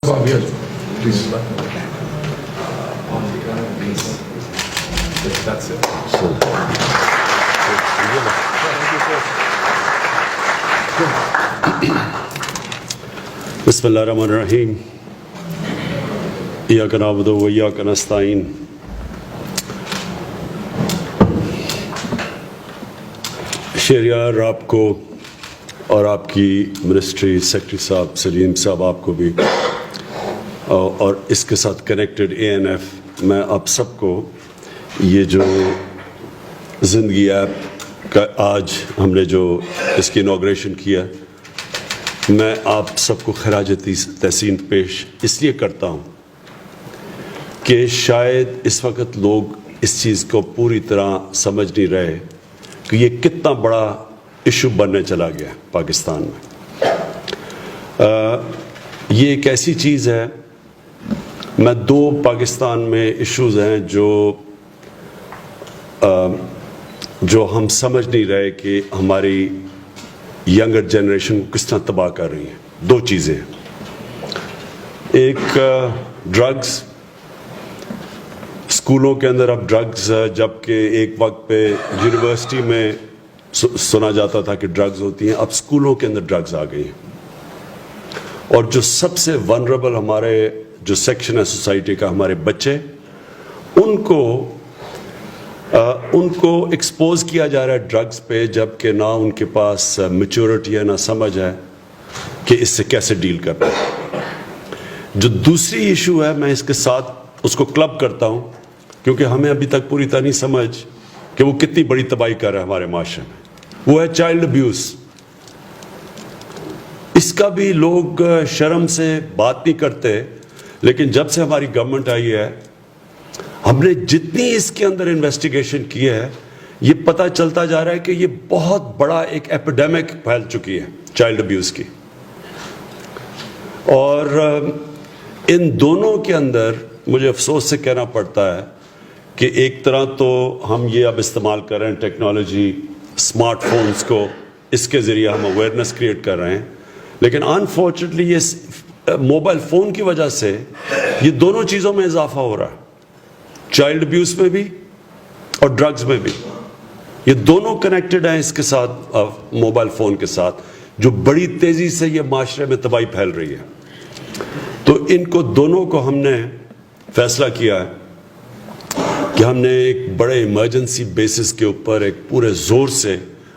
Please. That's it. बिस्मिल्लाहिर्रहमानिर्रहीम इय्याका नअबुदु व इय्याका नस्तईन। शहरियार आपको और आपकी मिनिस्ट्री सेक्रेटरी साहब सलीम साहब आपको भी और इसके साथ कनेक्टेड ANF, मैं आप सबको ये जो ज़िंदगी ऐप का आज हमने जो इसकी इनॉग्रेशन किया, मैं आप सबको खराज तहसीन पेश इसलिए करता हूँ कि शायद इस वक्त लोग इस चीज़ को पूरी तरह समझ नहीं रहे कि ये कितना बड़ा इशू बनने चला गया पाकिस्तान में। ये एक ऐसी चीज़ है, मैं दो पाकिस्तान में इश्यूज़ हैं जो हम समझ नहीं रहे कि हमारी यंगर जनरेशन को किस तरह तबाह कर रही हैं। दो चीज़ें, एक ड्रग्स, स्कूलों के अंदर अब ड्रग्स, जबकि एक वक्त पे यूनिवर्सिटी में सुना जाता था कि ड्रग्स होती हैं, अब स्कूलों के अंदर ड्रग्स आ गई हैं। और जो सबसे वनरेबल हमारे जो सेक्शन है सोसाइटी का, हमारे बच्चे, उनको एक्सपोज किया जा रहा है ड्रग्स पे, जबकि ना उनके पास मैच्योरिटी है, ना समझ है कि इससे कैसे डील करना है। जो दूसरी इशू है, मैं इसके साथ उसको क्लब करता हूँ क्योंकि हमें अभी तक पूरी तरह नहीं समझ कि वो कितनी बड़ी तबाही कर रहा है हमारे माशरे में, वो है चाइल्ड अब्यूज़। इसका भी लोग शर्म से बात नहीं करते, लेकिन जब से हमारी गवर्नमेंट आई है, हमने जितनी इसके अंदर इन्वेस्टिगेशन की है, ये पता चलता जा रहा है कि ये बहुत बड़ा एक एपिडेमिक फैल चुकी है चाइल्ड अब्यूज़ की। और इन दोनों के अंदर मुझे अफसोस से कहना पड़ता है कि एक तरह तो हम ये अब इस्तेमाल कर रहे हैं टेक्नोलॉजी, स्मार्टफोन्स को, इसके ज़रिए हम अवेयरनेस क्रिएट कर रहे हैं, लेकिन अनफॉर्चुनेटली ये मोबाइल फ़ोन की वजह से ये दोनों चीज़ों में इजाफा हो रहा है, चाइल्ड अब्यूज़ में भी और ड्रग्स में भी। ये दोनों कनेक्टेड हैं इसके साथ, मोबाइल फ़ोन के साथ, जो बड़ी तेज़ी से ये माशरे में तबाही फैल रही है। तो इनको दोनों को हमने फैसला किया है कि हमने एक बड़े इमरजेंसी बेसिस के ऊपर एक पूरे ज़ोर से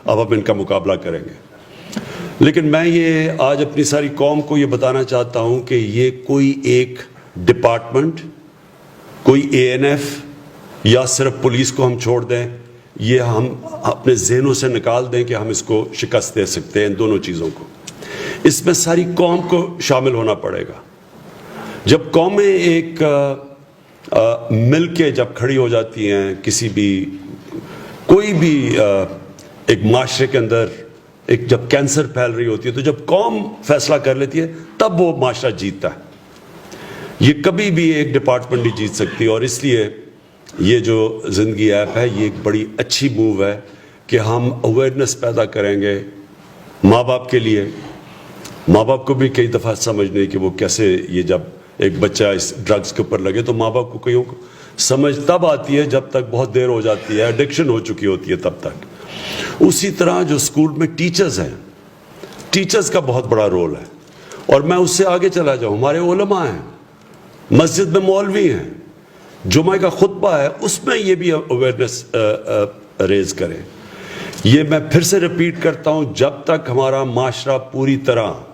अब हम इनका मुकाबला करेंगे। लेकिन मैं ये आज अपनी सारी कौम को ये बताना चाहता हूँ कि ये कोई एक डिपार्टमेंट, कोई ANF या सिर्फ पुलिस को हम छोड़ दें, ये हम अपने ज़हनों से निकाल दें कि हम इसको शिकस्त दे सकते हैं। इन दोनों चीज़ों को, इसमें सारी कौम को शामिल होना पड़ेगा। जब कौमें एक मिल के जब खड़ी हो जाती हैं, किसी भी कोई भी एक माशरे के अंदर एक जब कैंसर फैल रही होती है, तो जब कौम फैसला कर लेती है तब वो माशरा जीतता है। ये कभी भी एक डिपार्टमेंट नहीं जीत सकती। और इसलिए ये जो ज़िंदगी ऐप है, ये एक बड़ी अच्छी मूव है कि हम अवेयरनेस पैदा करेंगे माँ बाप के लिए। माँ बाप को भी कई दफ़ा समझ नहीं कि वो कैसे, ये जब एक बच्चा इस ड्रग्स के ऊपर लगे तो माँ बाप को कईयों को समझ तब आती है जब तक बहुत देर हो जाती है, एडिक्शन हो चुकी होती है तब तक। उसी तरह जो स्कूल में टीचर्स हैं, टीचर्स का बहुत बड़ा रोल है। और मैं उससे आगे चला जाऊँ, हमारे उलमा हैं, मस्जिद में मौलवी हैं, जुमा का खुतबा है, उसमें ये भी अवेयरनेस रेज करें। ये मैं फिर से रिपीट करता हूँ, जब तक हमारा माशरा पूरी तरह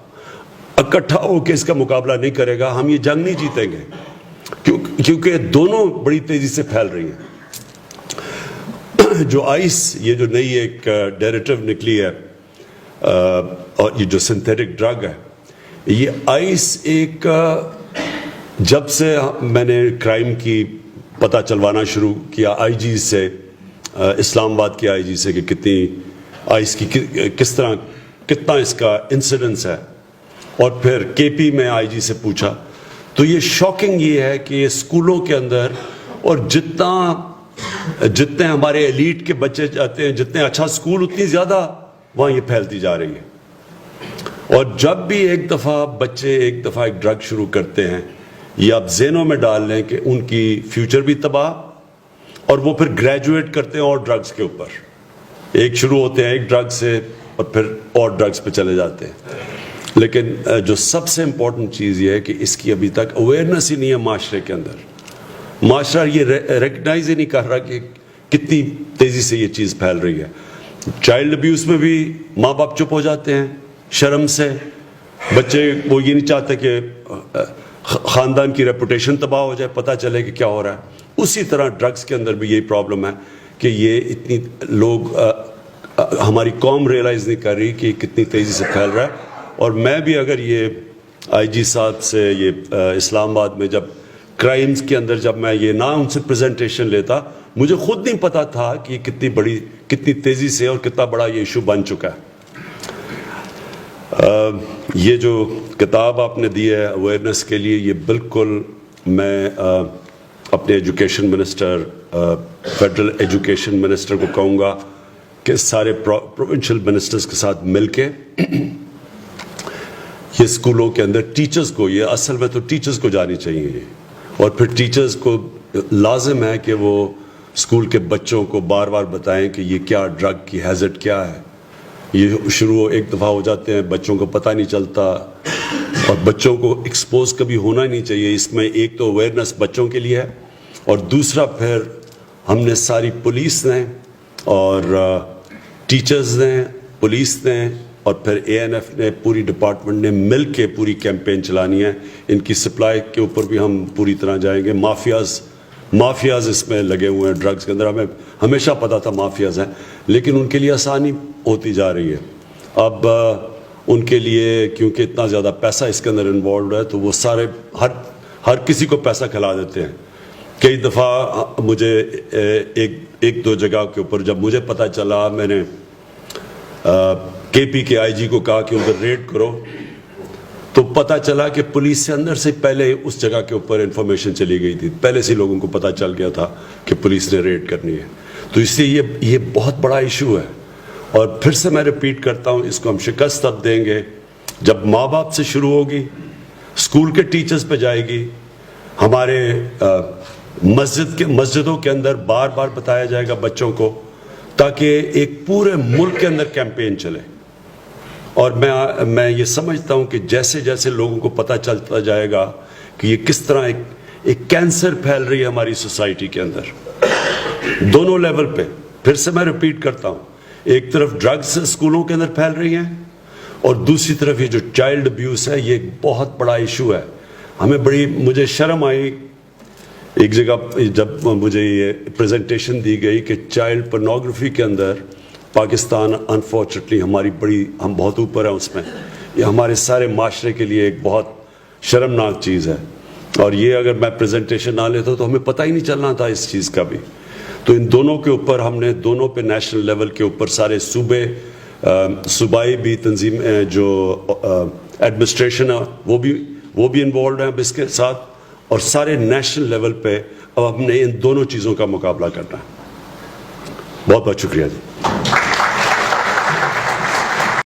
इकट्ठा होकर इसका मुकाबला नहीं करेगा, हम ये जंग नहीं जीतेंगे, क्योंकि दोनों बड़ी तेज़ी से फैल रही हैं। जो आइस, ये जो नई एक डेरिवेटिव निकली है, और ये जो सिंथेटिक ड्रग है, ये आइस एक जब से मैंने क्राइम की पता चलवाना शुरू किया IG से, इस्लामाबाद के IG से, कि कितनी आइस की किस तरह कितना इसका इंसिडेंस है, और फिर KP में IG से पूछा, तो ये शॉकिंग ये है कि स्कूलों के अंदर, और जितने हमारे एलीट के बच्चे जाते हैं, जितने अच्छा स्कूल, उतनी ज़्यादा वहाँ ये फैलती जा रही है। اور جب بھی ایک دفعہ بچے ایک دفعہ ایک ڈرگ شروع کرتے ہیں، یہ آپ ذہنوں میں ڈال لیں کہ ان کی فیوچر بھی تباہ، اور وہ پھر گریجویٹ کرتے ہیں اور ڈرگز کے اوپر، ایک شروع ہوتے ہیں ایک ڈرگ سے اور پھر اور ڈرگز پہ چلے جاتے ہیں۔ لیکن جو سب سے امپورٹنٹ چیز یہ ہے کہ اس کی ابھی تک اویئرنیس ہی نہیں ہے معاشرے کے اندر، معاشرہ یہ ریکگنائز ہی نہیں کر رہا کہ کتنی تیزی سے یہ چیز پھیل رہی ہے۔ چائلڈ ابیوز میں بھی ماں باپ چپ ہو جاتے ہیں شرم سے، بچے وہ یہ نہیں چاہتے کہ خاندان کی ریپوٹیشن تباہ ہو جائے، پتہ چلے کہ کیا ہو رہا ہے۔ اسی طرح ڈرگز کے اندر بھی یہی پرابلم ہے کہ یہ اتنی لوگ ہماری قوم ریئلائز نہیں کر رہی کہ یہ کتنی تیزی سے پھیل رہا ہے۔ اور میں بھی اگر یہ آئی جی صاحب سے یہ اسلام آباد میں جب کرائمز کے اندر جب میں یہ نہ ان سے پریزنٹیشن لیتا، مجھے خود نہیں پتا تھا کہ یہ کتنی تیزی سے اور کتنا بڑا یہ ایشو بن چکا ہے۔ یہ جو کتاب آپ نے دی ہے اویئرنیس کے لیے، یہ بالکل میں اپنے education minister, federal education minister کو کہوں گا کہ سارے پروونشل منسٹرز کے ساتھ مل کے یہ اسکولوں کے اندر ٹیچرز کو، یہ اصل میں تو ٹیچرز کو جانی چاہیے، اور پھر ٹیچرز کو لازم ہے کہ وہ اسکول کے بچوں کو بار بار بتائیں کہ یہ کیا ڈرگ کی ہیزٹ کیا ہے۔ یہ شروع ایک دفعہ ہو جاتے ہیں، بچوں کو پتہ نہیں چلتا، اور بچوں کو ایکسپوز کبھی ہونا نہیں چاہیے۔ اس میں ایک تو اویئرنیس بچوں کے لیے ہے، اور دوسرا پھر ہم نے ساری پولیس نے اور ٹیچرز نے، پولیس نے اور پھر اے این ایف نے، پوری ڈپارٹمنٹ نے مل کے پوری کیمپین چلانی ہے۔ ان کی سپلائی کے اوپر بھی ہم پوری طرح جائیں گے۔ مافیاز اس میں لگے ہوئے ہیں ڈرگز کے اندر، ہمیں ہمیشہ پتا تھا مافیاز ہیں، لیکن ان کے لیے آسانی ہوتی جا رہی ہے۔ اب ان کے لیے کیونکہ اتنا زیادہ پیسہ اس کے اندر انوالوڈ ہے، تو وہ سارے ہر کسی کو پیسہ کھلا دیتے ہیں۔ کئی دفعہ مجھے ایک دو جگہ کے اوپر جب مجھے پتہ چلا، میں نے کے پی کے آئی جی کو کہا کہ ادھر ریڈ کرو، تو پتہ چلا کہ پولیس سے اندر سے پہلے اس جگہ کے اوپر انفارمیشن چلی گئی تھی، پہلے سے لوگوں کو پتہ چل گیا تھا کہ پولیس نے ریڈ کرنی ہے۔ تو اس لیے یہ بہت بڑا ایشو ہے، اور پھر سے میں ریپیٹ کرتا ہوں، اس کو ہم شکست تب دیں گے جب ماں باپ سے شروع ہوگی، اسکول کے ٹیچرز پہ جائے گی، ہمارے مسجدوں کے اندر بار بار بتایا جائے گا بچوں کو، تاکہ ایک پورے ملک کے اندر کیمپین چلے۔ اور میں یہ سمجھتا ہوں کہ جیسے جیسے لوگوں کو پتہ چلتا جائے گا کہ یہ کس طرح ایک کینسر پھیل رہی ہے ہماری سوسائٹی کے اندر، دونوں لیول پہ، پھر سے میں ریپیٹ کرتا ہوں، ایک طرف ڈرگز اسکولوں کے اندر پھیل رہی ہیں، اور دوسری طرف یہ جو چائلڈ ابیوز ہے، یہ ایک بہت بڑا ایشو ہے۔ مجھے شرم آئی ایک جگہ جب مجھے یہ پریزنٹیشن دی گئی کہ چائلڈ پورنوگرافی کے اندر پاکستان انفارچونیٹلی ہم بہت اوپر ہیں اس میں۔ یہ ہمارے سارے معاشرے کے لیے ایک بہت شرمناک چیز ہے، اور یہ اگر میں پریزنٹیشن نہ لیتا تو ہمیں پتہ ہی نہیں چلنا تھا اس چیز کا بھی۔ تو ان دونوں کے اوپر ہم نے دونوں پہ نیشنل لیول کے اوپر سارے صوبائی بھی تنظیم جو ایڈمنسٹریشن ہے وہ بھی انوالوڈ ہیں اس کے ساتھ، اور سارے نیشنل لیول پہ اب ہم نے ان دونوں چیزوں کا مقابلہ کرنا ہے۔ بہت بہت شکریہ جی۔